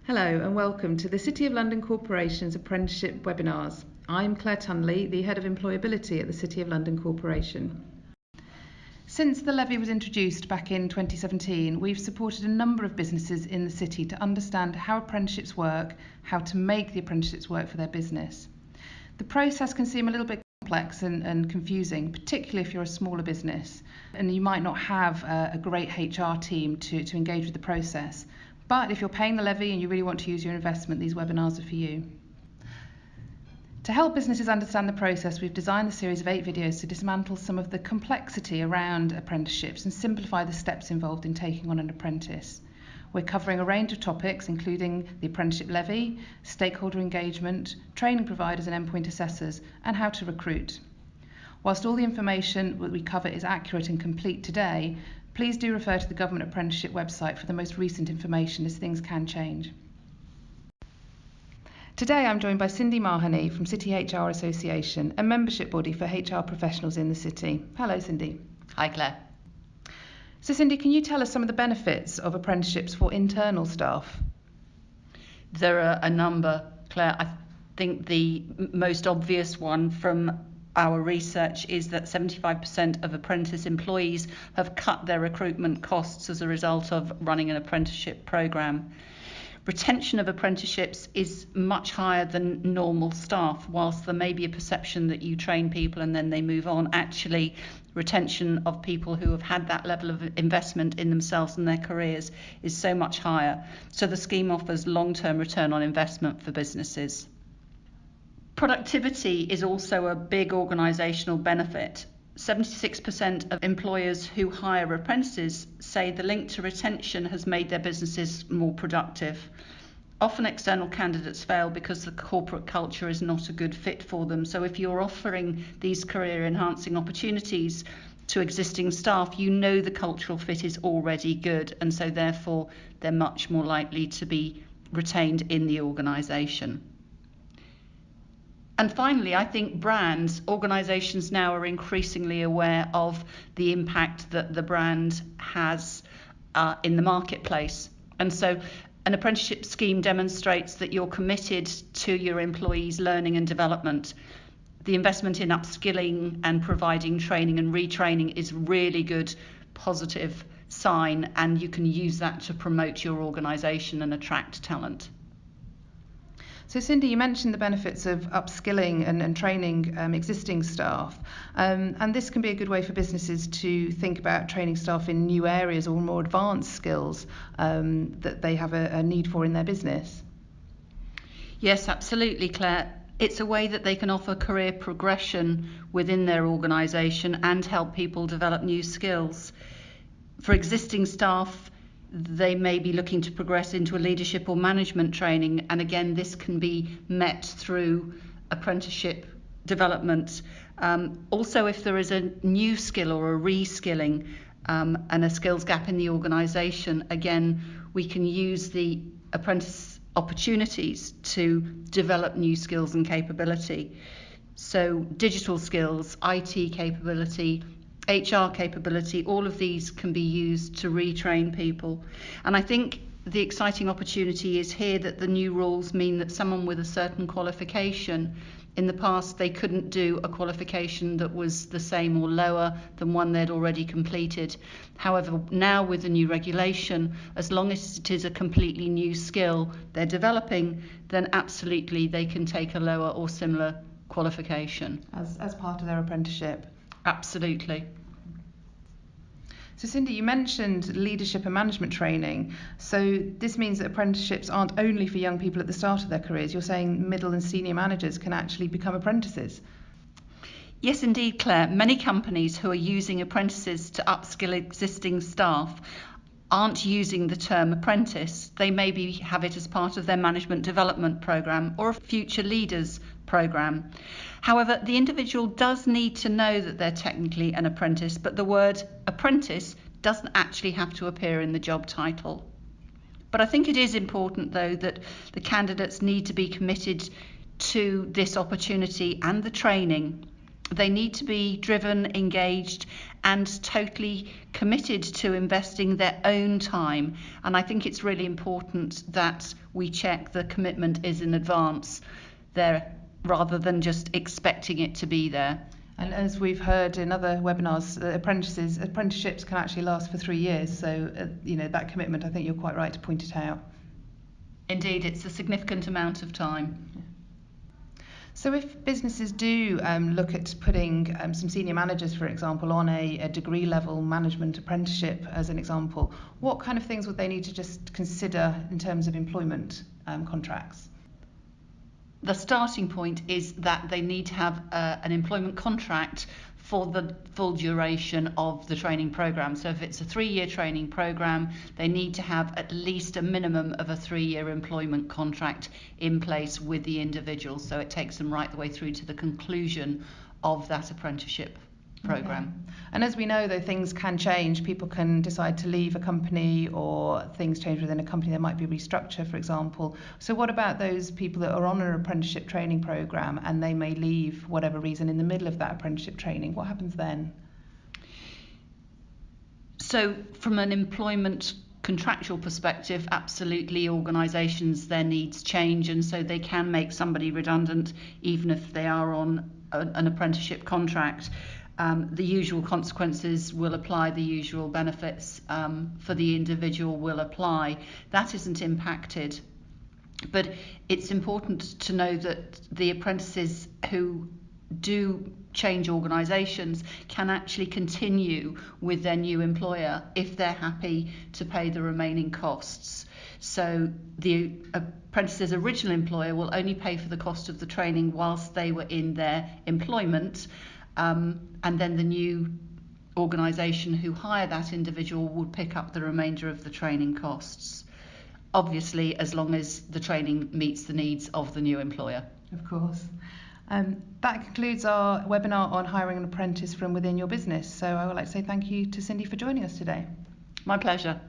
Hello and welcome to the City of London Corporation's apprenticeship webinars. I'm Claire Tunley, the Head of Employability at the City of London Corporation. Since the levy was introduced back in 2017, we've supported a number of businesses in the city to understand how apprenticeships work, how to make the apprenticeships work for their business. The process can seem a little bit complex and confusing, particularly if you're a smaller business and you might not have a great HR team to engage with the process. But if you're paying the levy and you really want to use your investment, these webinars are for you. To help businesses understand the process, we've designed a series of 8 videos to dismantle some of the complexity around apprenticeships and simplify the steps involved in taking on an apprentice. We're covering a range of topics, including the apprenticeship levy, stakeholder engagement, training providers and endpoint assessors, and how to recruit. Whilst all the information that we cover is accurate and complete today, please do refer to the Government Apprenticeship website for the most recent information, as things can change. Today I'm joined by Cindy Mahoney from City HR Association, a membership body for HR professionals in the city. Hello Cindy. Hi Claire. So Cindy, can you tell us some of the benefits of apprenticeships for internal staff? There are a number, Claire. I think the most obvious one from our research is that 75% of apprentice employees have cut their recruitment costs as a result of running an apprenticeship programme. Retention of apprenticeships is much higher than normal staff. Whilst there may be a perception that you train people and then they move on, actually retention of people who have had that level of investment in themselves and their careers is so much higher. So the scheme offers long-term return on investment for businesses. Productivity is also a big organisational benefit. 76% of employers who hire apprentices say the link to retention has made their businesses more productive. Often external candidates fail because the corporate culture is not a good fit for them. So if you're offering these career enhancing opportunities to existing staff, you know the cultural fit is already good, and so therefore they're much more likely to be retained in the organisation. And finally, I think brands, organisations now are increasingly aware of the impact that the brand has in the marketplace. And so an apprenticeship scheme demonstrates that you're committed to your employees' learning and development. The investment in upskilling and providing training and retraining is really good, positive sign, and you can use that to promote your organisation and attract talent. So Cindy, you mentioned the benefits of upskilling and training existing staff, and this can be a good way for businesses to think about training staff in new areas or more advanced skills that they have a need for in their business. Yes, absolutely, Claire. It's a way that they can offer career progression within their organisation and help people develop new skills. For existing staff, they may be looking to progress into a leadership or management training, and again this can be met through apprenticeship development. Also, if there is a new skill or a reskilling and a skills gap in the organisation, again we can use the apprentice opportunities to develop new skills and capability. So digital skills, IT capability, HR capability, all of these can be used to retrain people. And I think the exciting opportunity is here that the new rules mean that someone with a certain qualification, in the past they couldn't do a qualification that was the same or lower than one they'd already completed. However, now with the new regulation, as long as it is a completely new skill they're developing, then absolutely they can take a lower or similar qualification. As part of their apprenticeship? Absolutely. So Cindy, you mentioned leadership and management training. So this means that apprenticeships aren't only for young people at the start of their careers. You're saying middle and senior managers can actually become apprentices? Yes, indeed, Claire. Many companies who are using apprentices to upskill existing staff aren't using the term apprentice. They maybe have it as part of their management development programme or a future leaders programme. However, the individual does need to know that they're technically an apprentice, but the word apprentice doesn't actually have to appear in the job title. But I think it is important, though, that the candidates need to be committed to this opportunity and the training. They need to be driven, engaged, and totally committed to investing their own time. And I think it's really important that we check the commitment is in advance there, rather than just expecting it to be there. And as we've heard in other webinars, apprenticeships can actually last for 3 years. So, that commitment, I think you're quite right to point it out. Indeed, it's a significant amount of time. So if businesses do look at putting some senior managers, for example, on a degree level management apprenticeship as an example, what kind of things would they need to just consider in terms of employment contracts? The starting point is that they need to have an employment contract for the full duration of the training program. So if it's a 3-year training program, they need to have at least a minimum of a 3-year employment contract in place with the individual. So it takes them right the way through to the conclusion of that apprenticeship program. Okay. And as we know, though, things can change. People can decide to leave a company, or things change within a company. There might be restructure, for example. So what about those people that are on an apprenticeship training program and they may leave for whatever reason in the middle of that apprenticeship training? What happens then? So from an employment contractual perspective, absolutely, organisations, their needs change, and so they can make somebody redundant even if they are on an apprenticeship contract. The usual consequences will apply, the usual benefits for the individual will apply. That isn't impacted. But it's important to know that the apprentices who do change organisations can actually continue with their new employer if they're happy to pay the remaining costs. So the apprentice's original employer will only pay for the cost of the training whilst they were in their employment, and then the new organisation who hire that individual would pick up the remainder of the training costs. Obviously, as long as the training meets the needs of the new employer. Of course. That concludes our webinar on hiring an apprentice from within your business. So I would like to say thank you to Cindy for joining us today. My pleasure.